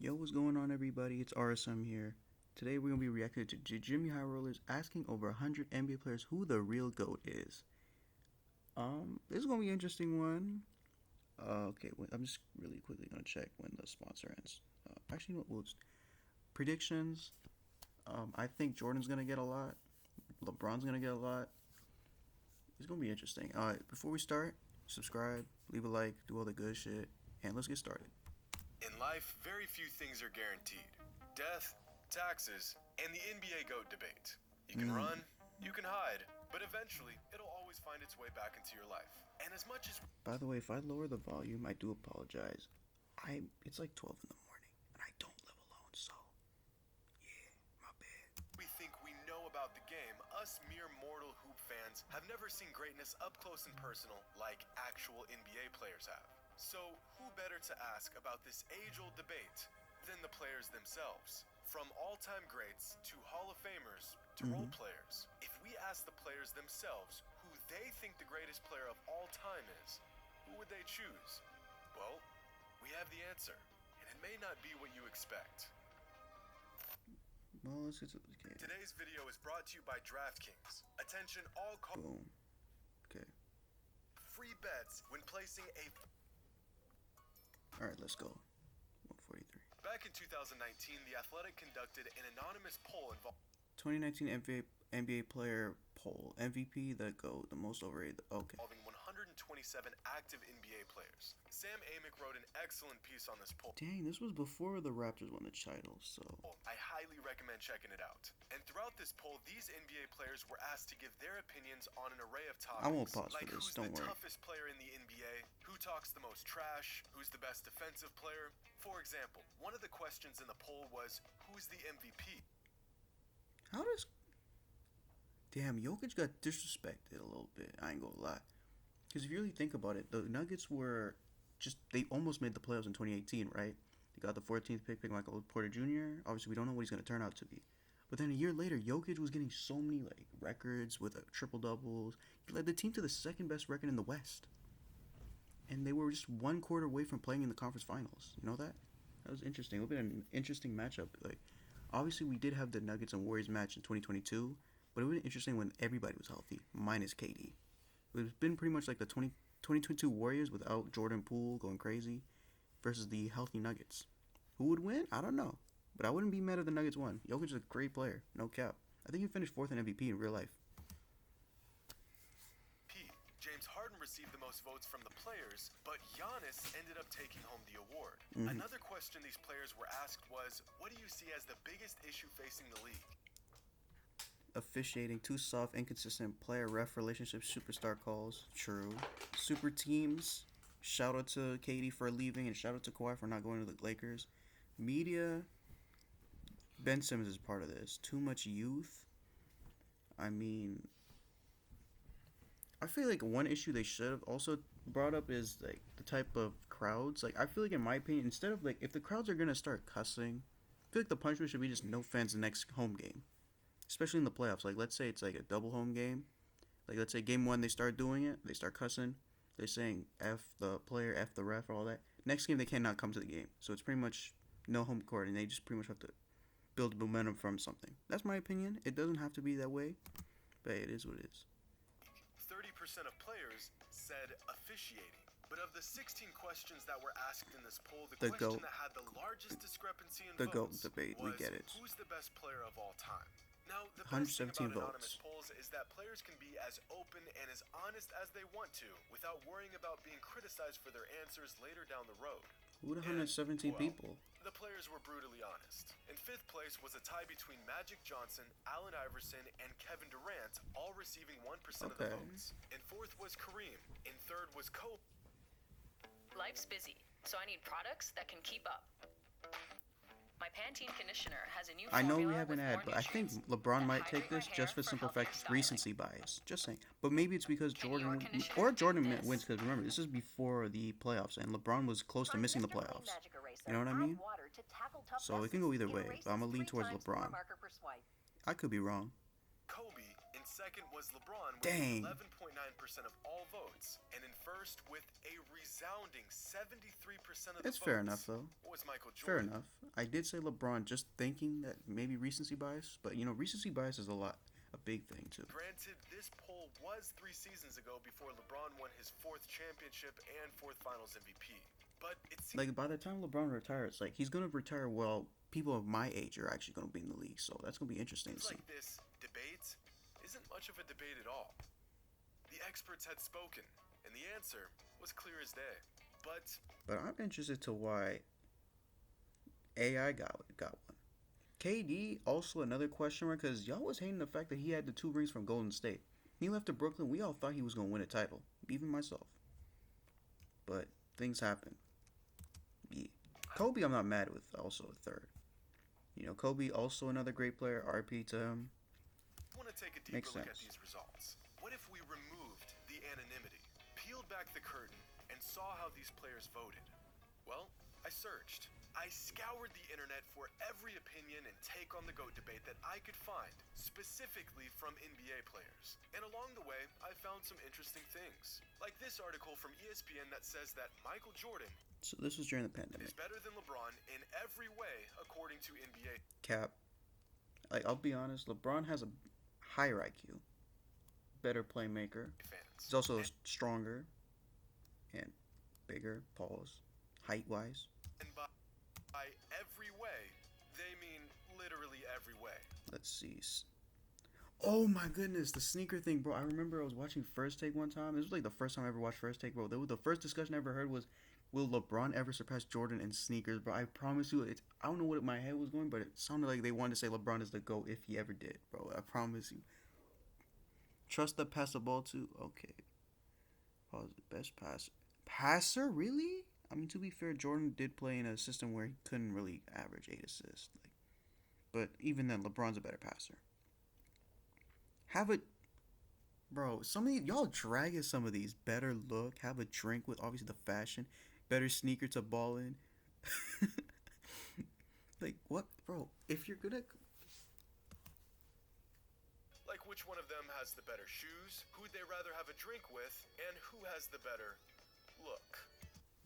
Yo, what's going on, everybody? It's RSM here. Today we're gonna be reacting to JxmyHighrollers asking over 100 NBA players who the real GOAT is. This is gonna be an interesting one. Okay, I'm just really quickly gonna check when the sponsor ends. Actually, you know what? Predictions. I think Jordan's gonna get a lot. LeBron's gonna get a lot. It's gonna be interesting. Before we start, subscribe, leave a like, do all the good shit, and let's get started. In life, very few things are guaranteed. Death, taxes, and the NBA GOAT debate. You can run, you can hide, but eventually, it'll always find its way back into your life. And as much as... By the way, if I lower the volume, I do apologize. It's like 12 in the morning, and I don't live alone, so... yeah, my bad. we think we know about the game, us mere mortal hoop fans have never seen greatness up close and personal like actual NBA players have. So, who better to ask about this age-old debate than the players themselves? From all-time greats to Hall of Famers to role players. If we ask the players themselves who they think the greatest player of all time is, who would they choose? Well, we have the answer, and it may not be what you expect. Well, let's get to the game. Today's video is brought to you by DraftKings. Attention all Boom. Okay. free bets when placing a... Alright, let's go. 143. Back in 2019, The Athletic conducted an anonymous poll 2019 NBA player poll. MVP, the GOAT, the most overrated. Okay. involving 127 active NBA players. Sam Amick wrote an excellent piece on this poll. Dang, this was before the Raptors won the title, so... I highly recommend checking it out. And throughout this poll, these NBA players were asked to give their opinions on an array of topics. I won't pause like for this, who's don't the worry. toughest player in the NBA, who talks the most trash, who's the best defensive player. For example, one of the questions in the poll was, who's the MVP? How does... Damn, Jokic got disrespected a little bit, I ain't gonna lie. Because if you really think about it, the Nuggets were just... They almost made the playoffs in 2018, right? They got the 14th pick, Michael Porter Jr. Obviously, we don't know what he's going to turn out to be. But then a year later, Jokic was getting so many records with triple-doubles. He led the team to the second best record in the West. And they were just one quarter away from playing in the conference finals. You know that? That was interesting. It would have been an interesting matchup. Obviously, we did have the Nuggets and Warriors match in 2022. But it would have been interesting when everybody was healthy, minus KD. It's been pretty much like the 2022 Warriors without Jordan Poole going crazy versus the healthy Nuggets. Who would win? I don't know. But I wouldn't be mad if the Nuggets won. Jokic is a great player. No cap. I think he finished 4th in MVP in real life. James Harden received the most votes from the players, but Giannis ended up taking home the award. Another question these players were asked was, what do you see as the biggest issue facing the league? Officiating, too soft, inconsistent player-ref relationships, superstar calls. True. Super teams. Shout out to KD for leaving and shout out to Kawhi for not going to the Lakers. Media. Ben Simmons is part of this. Too much youth. I mean, I feel like one issue they should have also brought up is the type of crowds. I feel like, in my opinion, instead of if the crowds are gonna start cussing, I feel like the punishment should be just no fans the next home game. Especially in the playoffs. Let's say it's a double home game. Let's say game 1 they start doing it. They start cussing. They're saying F the player, F the ref, all that. Next game they cannot come to the game. So it's pretty much no home court, and they just pretty much have to build momentum from something. That's my opinion. It doesn't have to be that way, but it is what it is. 30% of players said officiating. But of the 16 questions that were asked in this poll, the question that had the largest discrepancy in votes GOAT debate, we get it. Who's the best player of all time? Now, the 117 best thing about anonymous votes. polls is that players can be as open and as honest as they want to without worrying about being criticized for their answers later down the road. Who the 117 people? The players were brutally honest. In 5th place was a tie between Magic Johnson, Allen Iverson, and Kevin Durant, all receiving 1% of the votes. In 4th was Kareem. In 3rd was Kobe. Life's busy, so I need products that can keep up. My Pantene conditioner has a new I know we formula have an with ad, more but I think nutrients LeBron that might take hydrate my this hair just for for simple healthier fact styling. recency bias. Just saying. But maybe it's because Can your Jordan conditioner or do Jordan this? wins, because remember, this is before the playoffs and LeBron was close to missing the playoffs. You know what I mean? So it can go either way, but I'm gonna lean towards LeBron. I could be wrong. Kobe in second was LeBron with Dang. 11.9% of all votes. And in first with a resounding 73% of the It's votes fair enough, though. was Michael Fair Jordan. enough. I did say LeBron just thinking that maybe recency bias, but recency bias is a big thing too. Granted, this poll was 3 seasons ago before LeBron won his 4th championship and 4th Finals MVP. But it seems Like by the time LeBron retires, like he's gonna retire while people of my age are actually gonna be in the league, so that's gonna be interesting to see. like this debate isn't much of a debate at all. The experts had spoken, and the answer was clear as day. But I'm interested to why AI got one. KD also another question mark because y'all was hating the fact that he had the 2 rings from Golden State. He left to Brooklyn. We all thought he was gonna win a title, even myself. But things happen. Yeah. Kobe, I'm not mad with. Also a third. Kobe also another great player. RP to him. I want to take a deeper Makes look at sense. these results. What if we removed the anonymity, peeled back the curtain, and saw how these players voted? Well, I searched. I scoured the internet for every opinion and take on the GOAT debate that I could find, specifically from NBA players. And along the way, I found some interesting things. Like this article from ESPN that says that Michael Jordan So this was during the pandemic. is better than LeBron in every way, according to NBA Cap. Like I'll be honest, LeBron has a higher IQ, better playmaker. fans. He's also stronger and bigger, pause, height wise. And by every way, they mean literally every way. Let's see. Oh my goodness, the sneaker thing, bro. I remember I was watching First Take one time. This was like the first time I ever watched First Take, bro. The first discussion I ever heard was, will LeBron ever surpass Jordan in sneakers, bro? I promise you, I don't know what my head was going, but it sounded like they wanted to say LeBron is the GOAT if he ever did, bro. I promise you. Trust the pass the ball to? Okay. Pause. Best passer. Passer? Really? I mean, to be fair, Jordan did play in a system where he couldn't really average 8 assists. But even then, LeBron's a better passer. Bro, some of y'all dragging some of these. Better look, have a drink with obviously the fashion, better sneaker to ball in. Like, what? Bro, if you're gonna. Like which one of them has the better shoes, who'd they rather have a drink with, and who has the better look.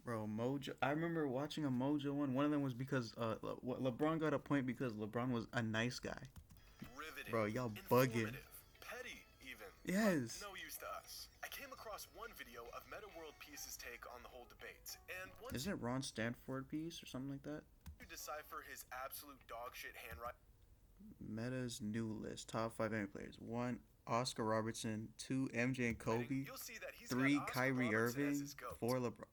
Bro, Mojo. I remember watching a Mojo one. One of them was because LeBron got a point because LeBron was a nice guy. Riveting, Bro, y'all bugging. informative, petty even. Yes. No use to us. I came across one video of Meta World Peace's take on the whole debate, and once Isn't it Ron Stanford piece or something like that? you decipher his absolute dog shit handwriting, Meta's new list. Top 5 NBA players. 1. Oscar Robertson. 2. MJ and Kobe. you'll see that he's 3. got Oscar Kyrie Robertson as Irving. his GOAT. 4. LeBron.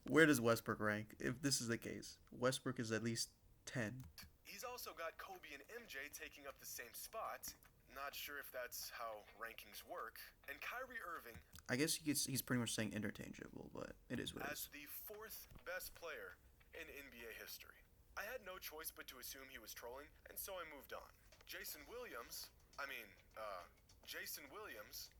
Where does Westbrook rank? If this is the case, Westbrook is at least 10. He's also got Kobe and MJ taking up the same spot. Not sure if that's how rankings work. And Kyrie Irving I guess he's pretty much saying interchangeable, but it is what it is. as the 4th best player in NBA history. I had no choice but to assume he was trolling, and so I moved on. Jason Williams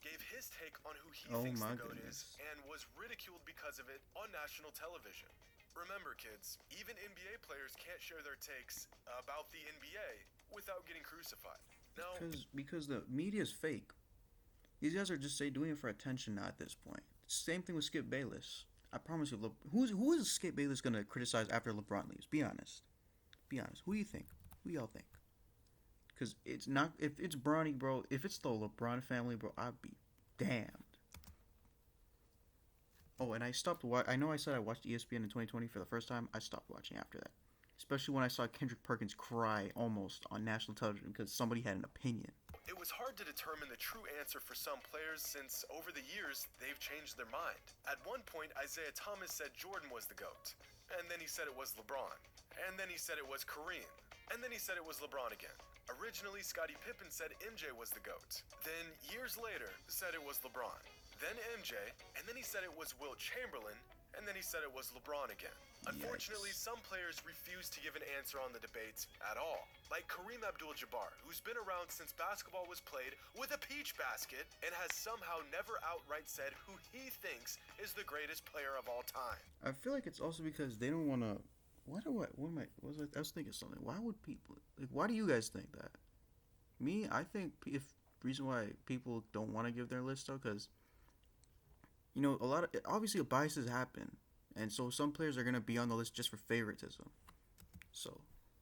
gave his take on who he Oh thinks my the GOAT goodness. is and was ridiculed because of it on national television. Remember, kids, even NBA players can't share their takes about the NBA without getting crucified. Now, Because the media is fake. These guys are just doing it for attention now at this point. Same thing with Skip Bayless. I promise you, who is Skip Bayless gonna criticize after LeBron leaves? Be honest. Be honest. Who do you think? Who y'all think? Because it's not. If it's Bronny, bro. If it's the LeBron family, bro, I'd be damned. Oh, and I stopped. I know I said I watched ESPN in 2020 for the first time. I stopped watching after that. Especially when I saw Kendrick Perkins cry almost on national television because somebody had an opinion. it was hard to determine the true answer for some players since over the years they've changed their mind. At one point, Isaiah Thomas said Jordan was the GOAT, and then he said it was LeBron, and then he said it was Kareem, and then he said it was LeBron again. Originally, Scottie Pippen said MJ was the GOAT, then years later said it was LeBron, then MJ, and then he said it was Wilt Chamberlain, and then he said it was LeBron again. Unfortunately, Yikes. some players refuse to give an answer on the debate at all. Like Kareem Abdul-Jabbar, who's been around since basketball was played with a peach basket and has somehow never outright said who he thinks is the greatest player of all time. I feel like it's also because they don't want to. I was thinking something. Why would people why do you guys think that? Me, I think if reason why people don't want to give their list though, because a lot of obviously biases happen, and so some players are gonna be on the list just for favoritism. So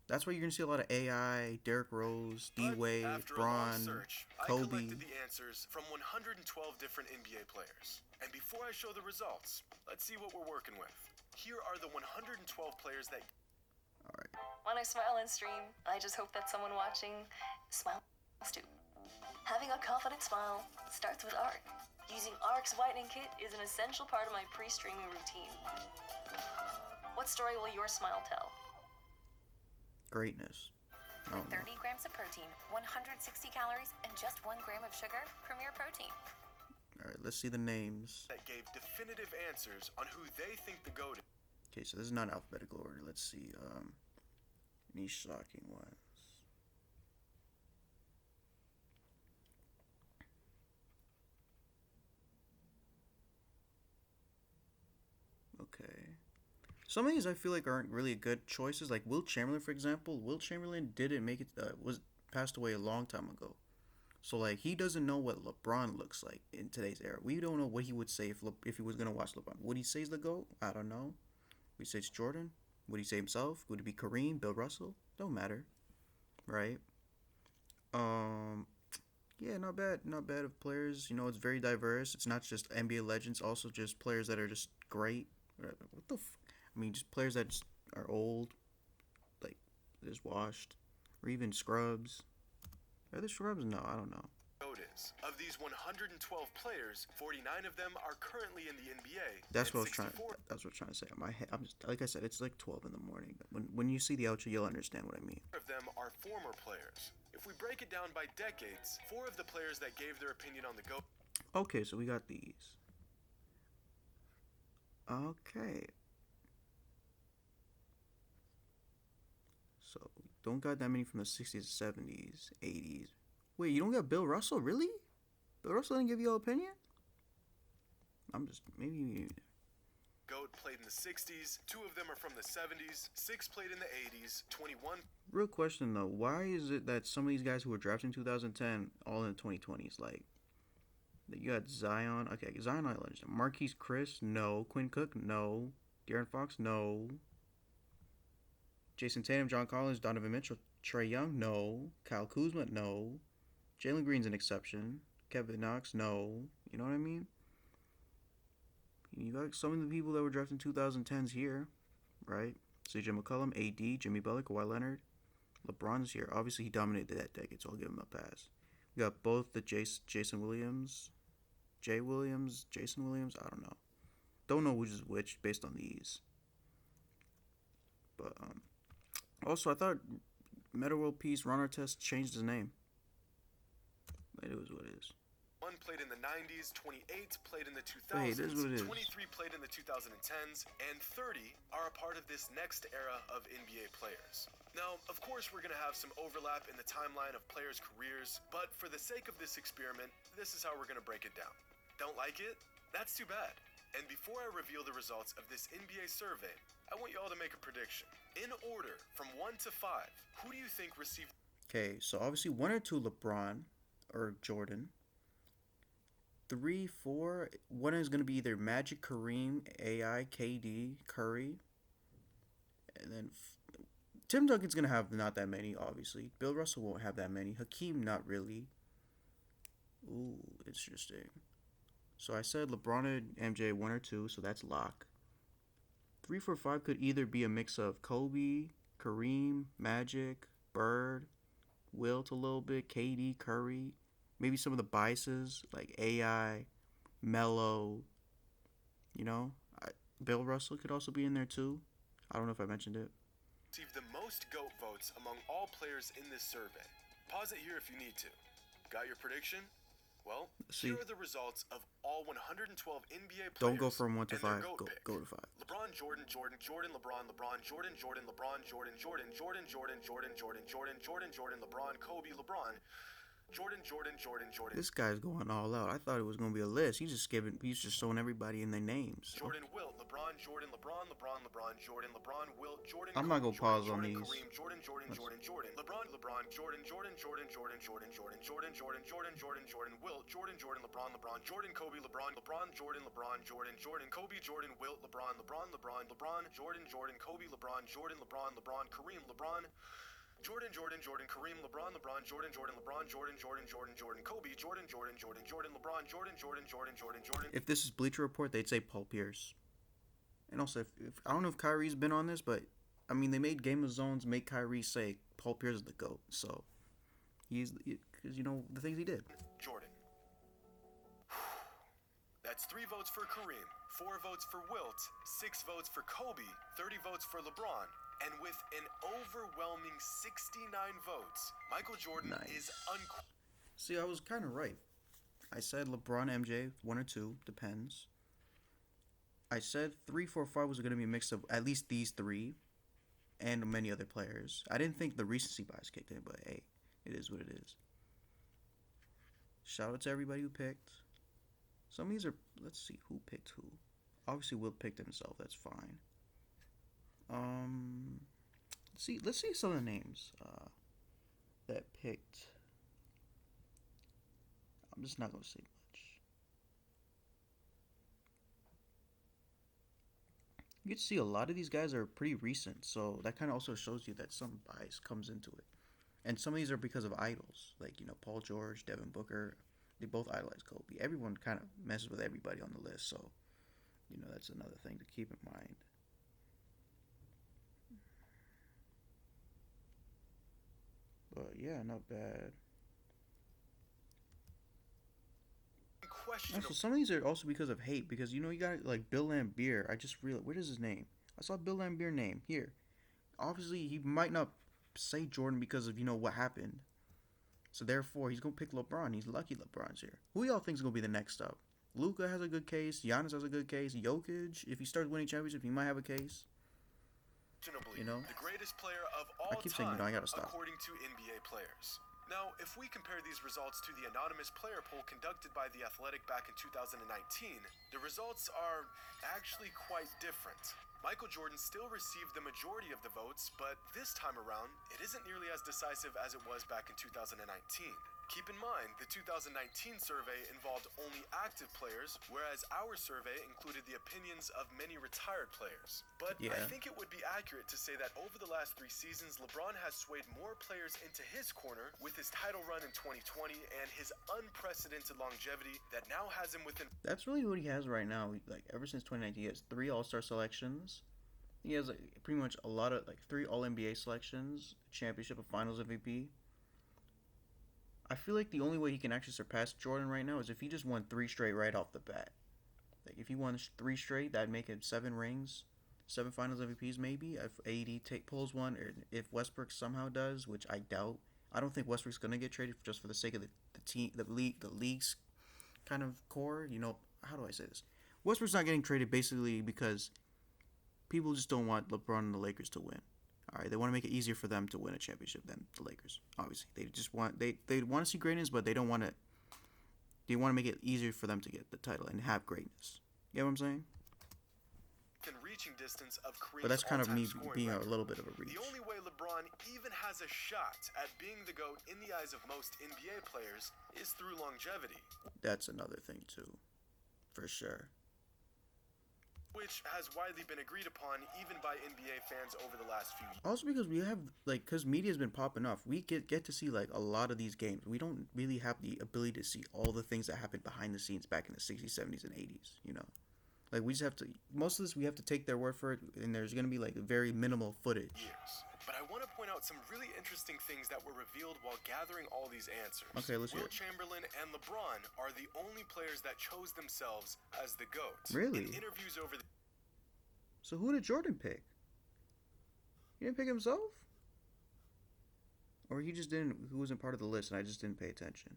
that's why you're gonna see a lot of AI, Derrick Rose, D But Wade, after a long Braun, search, I Kobe. collected the answers from 112 different NBA players. And before I show the results, let's see what we're working with. Here are the 112 players that... All right. When I smile and stream, I just hope that someone watching smiles too. Having a confident smile starts with art. Using ARC's whitening kit is an essential part of my pre-streaming routine. What story will your smile tell? Greatness. I don't know. 30 grams of protein, 160 calories, and just 1 gram of sugar, Premier Protein. All right, let's see the names. that gave definitive answers on who they think the GOAT is. Okay, so this is not alphabetical order. Let's see. Any shocking ones? Okay. Some of these I feel like aren't really good choices. Like Will Chamberlain, for example. Will Chamberlain didn't make it. Was passed away a long time ago. So like he doesn't know what LeBron looks like in today's era. We don't know what he would say if he was gonna watch LeBron. Would he say he's the GOAT? I don't know. Would he say it's Jordan? Would he say himself? Would it be Kareem, Bill Russell? Don't matter, right? Yeah, not bad, not bad of players. It's very diverse. It's not just NBA legends, also just players that are just great. What the? I mean, just players that just are old, like just washed, or even scrubs. Are they scrubs? No, I don't know. GOAT is. Of these 112 players, 49 of them are currently in the NBA. That's what I and was trying. 64 That's what I'm trying to say. My head, I'm just like I said. It's like 12 in the morning. When you see the outro, you'll understand what I mean. of them are former players. If we break it down by decades, 4 of the players that gave their opinion on the GOAT Okay, so we got these. Okay. So don't got that many from the 60s, 70s, 80s. Wait, you don't got Bill Russell, really? Bill Russell didn't give you an opinion? I'm just maybe. GOAT played in the 60s, 2 of them are from the 70s, 6 played in the 80s, 21 Real question though, why is it that some of these guys who were drafted in 2010 all in the 2020s? Like, you got Zion. Okay, Zion I understand. Marquise Chris, no. Quinn Cook, no. De'Aaron Fox, no. Jason Tatum, John Collins, Donovan Mitchell, Trae Young, no. Kyle Kuzma, no. Jalen Green's an exception. Kevin Knox, no. You know what I mean? You got some of the people that were drafted in 2010s here, right? CJ McCollum, AD, Jimmy Butler, Kawhi Leonard. LeBron's here. Obviously, he dominated that decade, so I'll give him a pass. We got both the Jason Williams, Jason Williams. I don't know. Don't know which is which based on these. But also, I thought Meta World Peace Ron Artest changed his name. It is what it is. 1 played in the 90s, 28 played in the 2000s, Hey, it is what it is. 23 played in the 2010s, and 30 are a part of this next era of NBA players. Now, of course, we're going to have some overlap in the timeline of players' careers, but for the sake of this experiment, this is how we're going to break it down. Don't like it? That's too bad. And before I reveal the results of this NBA survey, I want you all to make a prediction. In order, from 1 to 5, who do you think received... Okay, so obviously 1 or 2 LeBron or Jordan. 3, 4, 1 is going to be either Magic, Kareem, AI, KD, Curry. And then Tim Duncan's going to have not that many, obviously. Bill Russell won't have that many. Hakeem, not really. Ooh, interesting. So I said LeBron and MJ 1 or 2, so that's lock. 3, 4, 5 could either be a mix of Kobe, Kareem, Magic, Bird, Wilt a little bit, KD, Curry. Maybe some of the biases like AI, Melo. Bill Russell could also be in there too. I don't know if I mentioned it. received the most GOAT votes among all players in this survey. Pause it here if you need to. Got your prediction? Well, See. here are the results of all 112 NBA players. Don't go from 1 to and their 5. GOAT Go pick. go to 5. LeBron, Jordan, Jordan, Jordan, LeBron, LeBron, Jordan, Jordan, LeBron, Jordan, Jordan, Jordan, Jordan, Jordan, Jordan, Jordan, Jordan, Jordan, LeBron, Kobe, LeBron, Jordan, Jordan, Jordan, Jordan. This guy's going all out. I thought it was gonna be a list. He's just showing everybody in their names. Jordan, Wilt, LeBron, Jordan, LeBron, LeBron, LeBron, Jordan, LeBron, Wilt, Jordan, I'm not Kobe, gonna pause on Jordan, these. Kareem, Jordan, Jordan, Jordan, Jordan, LeBron, LeBron, Jordan, Jordan, Jordan, Jordan, Jordan, Jordan, Jordan, Jordan, Jordan, Jordan, Wilt, Jordan, Jordan, LeBron, LeBron, Jordan, Kobe, LeBron, LeBron, Jordan, LeBron, Jordan, Jordan, Kobe, Jordan, Wilt, LeBron, LeBron, LeBron, LeBron, Jordan, Jordan, Kobe, LeBron, Jordan, LeBron, LeBron, Kareem, LeBron, Jordan, Jordan, Jordan, Kareem, LeBron, LeBron, Jordan, Jordan, LeBron, Jordan, Jordan, Jordan, Jordan, Kobe, Jordan, Jordan, Jordan, Jordan, LeBron, Jordan, Jordan, Jordan, Jordan, Jordan. If this is Bleacher Report, they'd say Paul Pierce. And also, if I don't know if Kyrie's been on this, but I mean, they made Game of Zones make Kyrie say Paul Pierce is the GOAT. So he's, because you know the things he did. Jordan. That's 3 votes for Kareem, 4 votes for Wilt, 6 votes for Kobe, 30 votes for LeBron. And with an overwhelming 69 votes, Michael Jordan is See, I was kind of right. I said LeBron, MJ, 1 or 2, depends. I said 3, 4, 5 was going to be a mix of at least these 3 and many other players. I didn't think the recency bias kicked in, but hey, it is what it is. Shout out to everybody who picked. Some of these are, let's see, who picked who. Obviously, Will picked himself, that's fine. Let's see some of the names that picked. I'm just not gonna say much. You can see a lot of these guys are pretty recent, so that kind of also shows you that some bias comes into it. And some of these are because of idols, like Paul George, Devin Booker. They both idolize Kobe. Everyone kind of messes with everybody on the list, so that's another thing to keep in mind. But yeah, not bad. Also, some of these are also because of hate. Because you got like Bill Laimbeer. I just realized, where is his name? I saw Bill Laimbeer name here. Obviously, he might not say Jordan because of what happened. So therefore, he's gonna pick LeBron. He's lucky LeBron's here. Who y'all think is gonna be the next up? Luka has a good case. Giannis has a good case. Jokic, if he starts winning championships, he might have a case. The greatest player of all I keep saying, I gotta stop. according to NBA players. Now, if we compare these results to the anonymous player poll conducted by The Athletic back in 2019, the results are actually quite different. Michael Jordan still received the majority of the votes, but this time around, it isn't nearly as decisive as it was back in 2019. Keep in mind, the 2019 survey involved only active players, whereas our survey included the opinions of many retired players. But I think it would be accurate to say that over the last 3 seasons, LeBron has swayed more players into his corner with his title run in 2020 and his unprecedented longevity that now has him within... That's really what he has right now. Like, ever since 2019, he has 3 All-Star selections. He has pretty much a lot of 3 All-NBA selections, championship, and Finals MVP. I feel like the only way he can actually surpass Jordan right now is if he just won 3 straight right off the bat. Like, if he won 3 straight, that'd make him 7 rings, 7 Finals MVPs maybe. If AD pulls one, or if Westbrook somehow does, which I doubt. I don't think Westbrook's gonna get traded just for the sake of the team, the league's kind of core. How do I say this? Westbrook's not getting traded basically because people just don't want LeBron and the Lakers to win. All right, they want to make it easier for them to win a championship than the Lakers. Obviously, they just want they want to see greatness, but they don't want to. They want to make it easier for them to get the title and have greatness. You know what I'm saying? Reaching distance of Kareem's but that's kind of me being record. A little bit of a reach. The only way LeBron even has a shot at being the GOAT in the eyes of most NBA players is through longevity. That's another thing too, for sure. Which has widely been agreed upon even by NBA fans over the last few years. Also because we have, because media's been popping off, we get to see a lot of these games. We don't really have the ability to see all the things that happened behind the scenes back in the 60s, 70s, and 80s, we just have to, most of this we have to take their word for it, and there's going to be very minimal footage. But I want to point out some really interesting things that were revealed while gathering all these answers. Okay, let's hear Will it. Chamberlain and LeBron are the only players that chose themselves as the GOAT. Really? In interviews over the... So who did Jordan pick? He didn't pick himself? Or he just didn't, who wasn't part of the list and I just didn't pay attention?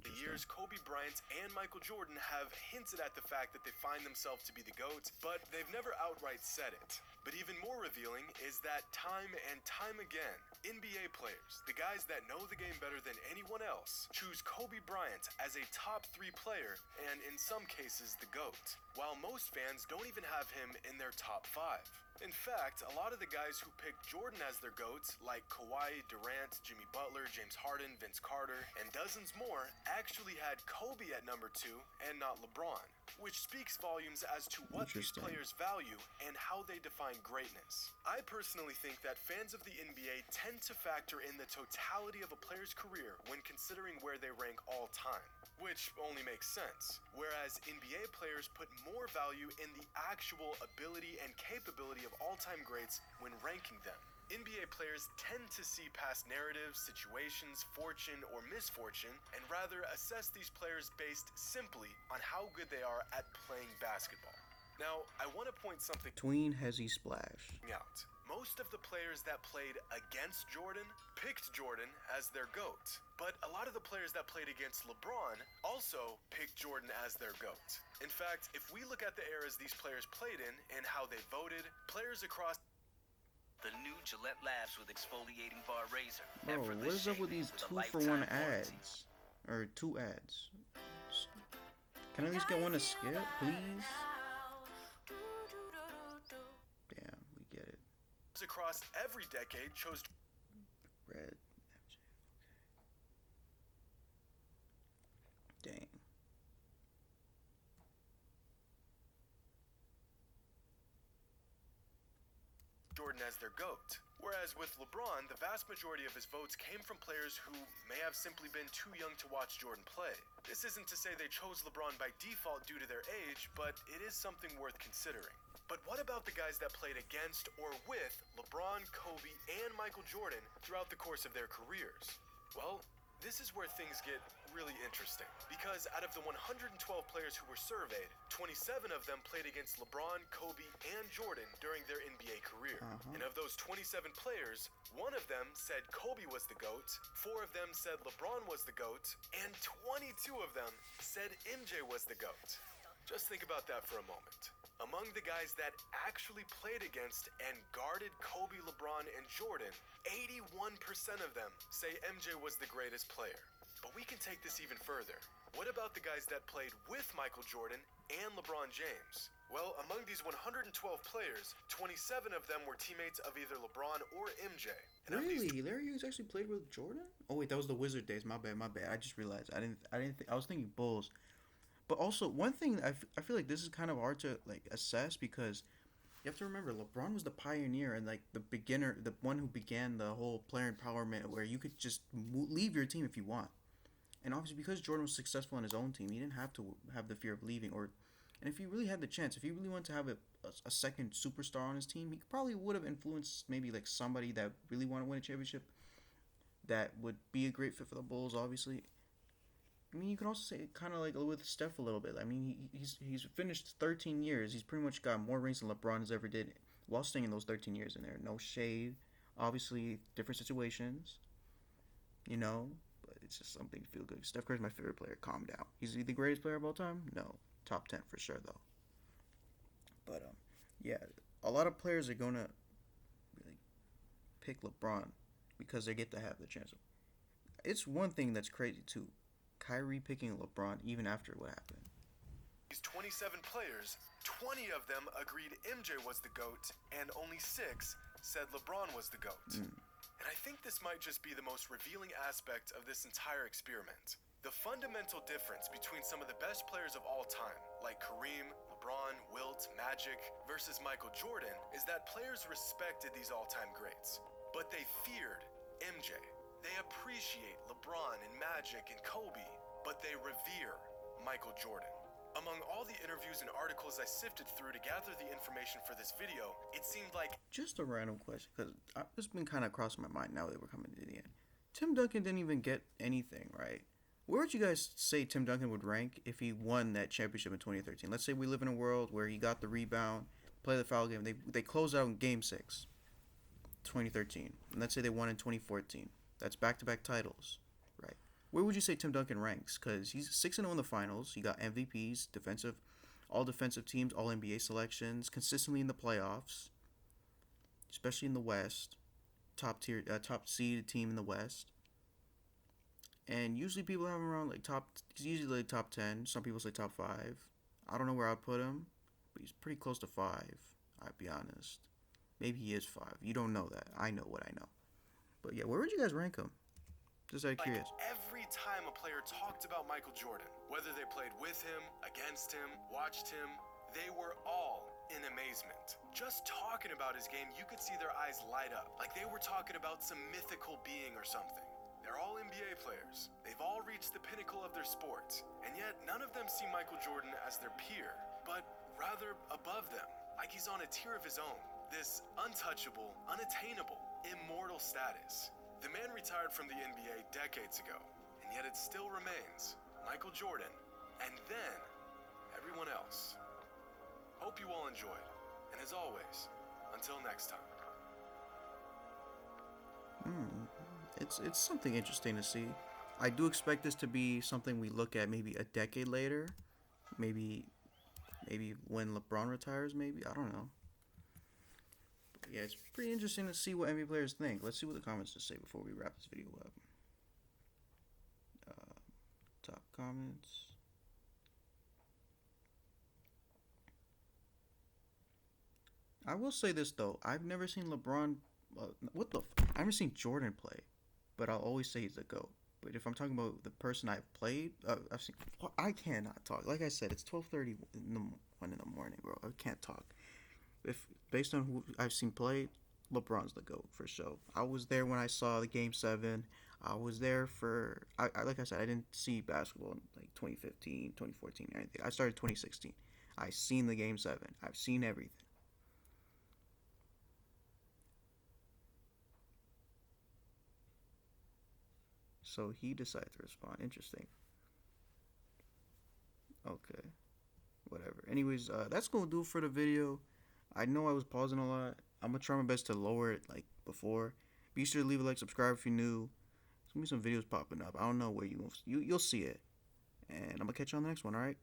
The years, Kobe Bryant and Michael Jordan have hinted at the fact that they find themselves to be the GOAT, but they've never outright said it. But even more revealing is that time and time again, NBA players, the guys that know the game better than anyone else, choose Kobe Bryant as a top 3 player and in some cases the GOAT, while most fans don't even have him in their top 5. In fact, a lot of the guys who picked Jordan as their GOAT, like Kawhi, Durant, Jimmy Butler, James Harden, Vince Carter, and dozens more, actually had Kobe at number 2 and not LeBron, which speaks volumes as to what these players value and how they define greatness. I personally think that fans of the NBA tend to factor in the totality of a player's career when considering where they rank all time, which only makes sense, whereas NBA players put more value in the actual ability and capability of all-time greats when ranking them. NBA players tend to see past narratives, situations, fortune, or misfortune, and rather assess these players based simply on how good they are at playing basketball. Now, I want to point something Tween Hezzy Splash. out. Most of the players that played against Jordan picked Jordan as their GOAT. But a lot of the players that played against LeBron also picked Jordan as their GOAT. In fact, if we look at the eras these players played in and how they voted, players across The new Gillette Labs with exfoliating bar razor. Bro, what Effortless is up with shaving these with a 2-for-1 lifetime warranty. ads? Or 2 ads? Can I at least get one to skip, please? Damn, we get it. across every decade chose Red. Dang. Jordan as their GOAT. Whereas with LeBron, the vast majority of his votes came from players who may have simply been too young to watch Jordan play. This isn't to say they chose LeBron by default due to their age, but it is something worth considering. But what about the guys that played against or with LeBron, Kobe, and Michael Jordan throughout the course of their careers? Well, this is where things get really interesting, because out of the 112 players who were surveyed, 27 of them played against LeBron, Kobe, and Jordan during their NBA career. And of those 27 players, one of them said Kobe was the GOAT, 4 of them said LeBron was the GOAT, and 22 of them said MJ was the GOAT. Just think about that for a moment. Among the guys that actually played against and guarded Kobe, LeBron, and Jordan, 81% of them say MJ was the greatest player. But we can take this even further. What about the guys that played with Michael Jordan and LeBron James? Well, among these 112 players, 27 of them were teammates of either LeBron or MJ. And of these Really? Larry Hughes actually played with Jordan? Oh wait, that was the Wizard days. My bad. I just realized. I was thinking Bulls. But also, one thing I feel like this is kind of hard to like assess, because you have to remember LeBron was the pioneer and like the beginner, the one who began the whole player empowerment where you could just leave your team if you want. And obviously, because Jordan was successful on his own team, he didn't have to have the fear of leaving. And if he really had the chance, if he really wanted to have a second superstar on his team, he probably would have influenced maybe like somebody that really wanted to win a championship that would be a great fit for the Bulls, obviously. I mean, you can also say kind of like with Steph a little bit. I mean, he's finished 13 years. He's pretty much got more rings than LeBron has ever did while staying in those 13 years in there. No shade. Obviously, different situations. You know? But it's just something to feel good. Steph Curry's my favorite player. Calm down. Is he the greatest player of all time? No. Top 10 for sure, though. But, yeah. A lot of players are going to really pick LeBron because they get to have the chance. It's one thing that's crazy, too. Kyrie picking LeBron even after what happened. These 27 players, 20 of them agreed MJ was the GOAT, and only 6 said LeBron was the GOAT. And I think this might just be the most revealing aspect of this entire experiment. The fundamental difference between some of the best players of all time, like Kareem, LeBron, Wilt, Magic, versus Michael Jordan, is that players respected these all-time greats, but they feared MJ. They appreciate LeBron and Magic and Kobe, but they revere Michael Jordan. Among all the interviews and articles I sifted through to gather the information for this video, it seemed like... Just a random question, because it's been kind of crossing my mind now that we're coming to the end. Tim Duncan didn't even get anything, right? Where would you guys say Tim Duncan would rank if he won that championship in 2013? Let's say we live in a world where he got the rebound, play the foul game. They closed out in Game 6, 2013. And let's say they won in 2014. That's back-to-back titles, right? where would you say Tim Duncan ranks? Because he's 6-0 in the finals. He got MVPs, all defensive teams, all NBA selections, consistently in the playoffs, especially in the West, top seeded team in the West. And usually people have him around like top. He's usually like top 10. Some people say top 5. I don't know where I'd put him, but he's pretty close to 5. I'd be honest. Maybe he is 5. You don't know that. I know what I know. But yeah, where would you guys rank him? Just out of curious. Every time a player talked about Michael Jordan, whether they played with him, against him, watched him, they were all in amazement. Just talking about his game, you could see their eyes light up, like they were talking about some mythical being or something. They're all NBA players. They've all reached the pinnacle of their sport, and yet none of them see Michael Jordan as their peer, but rather above them, like he's on a tier of his own. This untouchable, unattainable, immortal status. The man retired from the NBA decades ago, and yet it still remains Michael Jordan, and then everyone else. Hope you all enjoyed, and as always, until next time. It's something interesting to see. I do expect this to be something we look at maybe a decade later, maybe when LeBron retires. Maybe, I don't know. But yeah, it's pretty interesting to see what NBA players think. Let's see what the comments just say before we wrap this video up. Top comments. I will say this though, I've never seen LeBron. I've never seen Jordan play, but I'll always say he's a GOAT. But if I'm talking about the person I've played, I've seen. I cannot talk. Like I said, it's 12:30 in the morning, bro. I can't talk. If based on who I've seen play, LeBron's the GOAT for sure. I was there when I saw the Game 7. I was there for. Like I said, I didn't see basketball in like 2015, 2014, or anything. I started 2016. I seen the Game 7. I've seen everything. So he decided to respond. Interesting. Okay. Whatever. Anyways, that's gonna do it for the video. I know I was pausing a lot. I'm gonna try my best to lower it like before. Be sure to leave a like, subscribe if you're new. There's gonna be some videos popping up. I don't know where you'll see it. And I'm gonna catch you on the next one, alright?